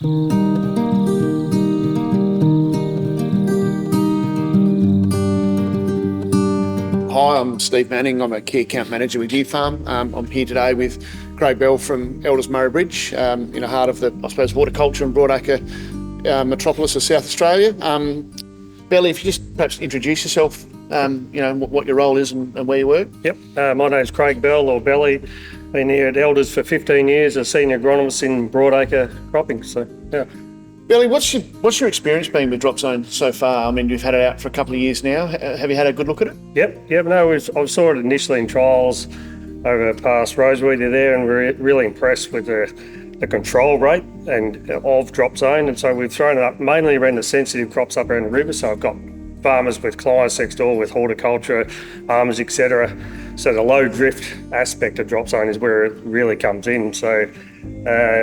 Hi, I'm Steve Manning. I'm a key account manager with New Farm. I'm here today with Craig Bell from Elders Murray Bridge, in the heart of the, I suppose, horticulture and broadacre metropolis of South Australia. Belly, if you just perhaps introduce yourself, what your role is and where you work. Yep, my name's Craig Bell, or Belly. Been here at Elders for 15 years, a senior agronomist in broadacre cropping. So, yeah. Belly, what's your experience been with Dropzone so far? I mean, you've had it out for a couple of years now. Have you had a good look at it? Yep. No, I saw it initially in trials over past roseweed there, and we're really impressed with the control rate of Dropzone. And so we've thrown it up mainly around the sensitive crops up around the river. So I've got farmers with clients next door with horticulture, farmers, etc. So the low drift aspect of Dropzone is where it really comes in. So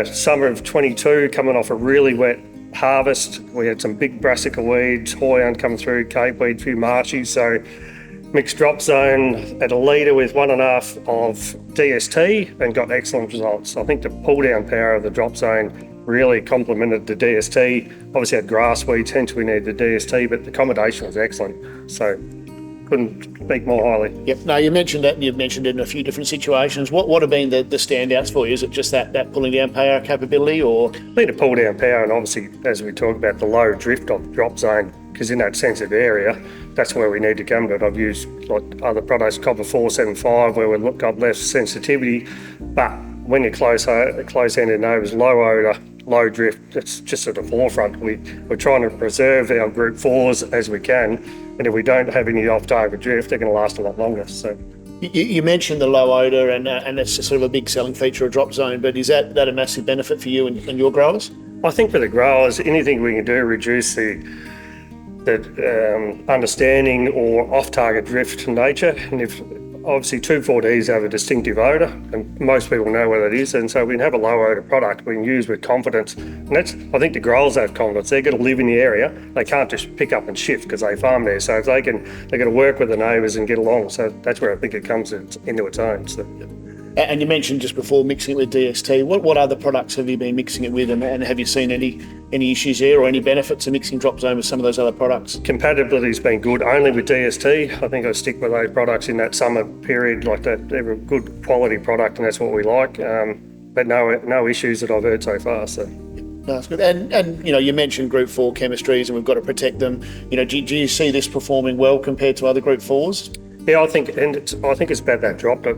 summer of 22, coming off a really wet harvest, we had some big brassica weeds, hoyland coming through, cape weed, a few marshies. So mixed Dropzone at a litre with 1.5 of DST and got excellent results. I think the pull down power of the Dropzone really complemented the DST. Obviously had grass weeds, hence we needed the DST, but the accommodation was excellent. So couldn't speak more highly. Yep. No, you mentioned that, and you've mentioned it in a few different situations. What have been the standouts for you? Is it just that pulling down power capability, or? I think the pull down power, and obviously as we talk about the low drift of Dropzone, because in that sensitive area, that's where we need to come to it. I've used like other products, copper 475, where we've got less sensitivity, but when you're close-handed neighbours, low odour, low drift, it's just at the forefront. We're trying to preserve our group 4s as we can, and if we don't have any off-target drift, they're going to last a lot longer. So, you mentioned the low odour, and that's sort of a big selling feature of Dropzone, but is that a massive benefit for you and your growers? I think for the growers, anything we can do to reduce the understanding or off-target drift nature, and if obviously 2,4-Ds have a distinctive odour, and most people know what it is, and so we can have a low odour product we can use with confidence. And that's, I think the growers have confidence. They're going to live in the area. They can't just pick up and shift because they farm there. So if they're going to work with the neighbours and get along. So that's where I think it comes into its own. So. And you mentioned just before mixing it with DST. What other products have you been mixing it with, and have you seen any issues there or any benefits of mixing Dropzone with some of those other products? Compatibility's been good, only with DST. I think I stick with those products in that summer period like that. They're a good quality product, and that's what we like. But no issues that I've heard so far. So. No, that's good. And you mentioned Group 4 chemistries, and we've got to protect them. Do you see this performing well compared to other Group 4s? Yeah, I think it's about that droplet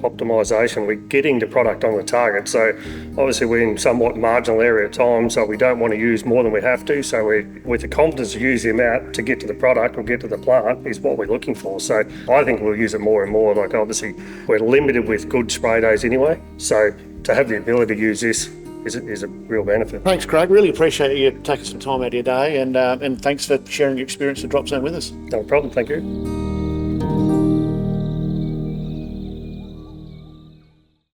optimisation. We're getting the product on the target. So obviously we're in somewhat marginal area at times, so we don't want to use more than we have to. So with the confidence to use the amount to get to the product or get to the plant is what we're looking for. So I think we'll use it more and more. Like obviously we're limited with good spray days anyway. So to have the ability to use this is a real benefit. Thanks, Craig. Really appreciate you taking some time out of your day, and thanks for sharing your experience with Dropzone with us. No problem. Thank you.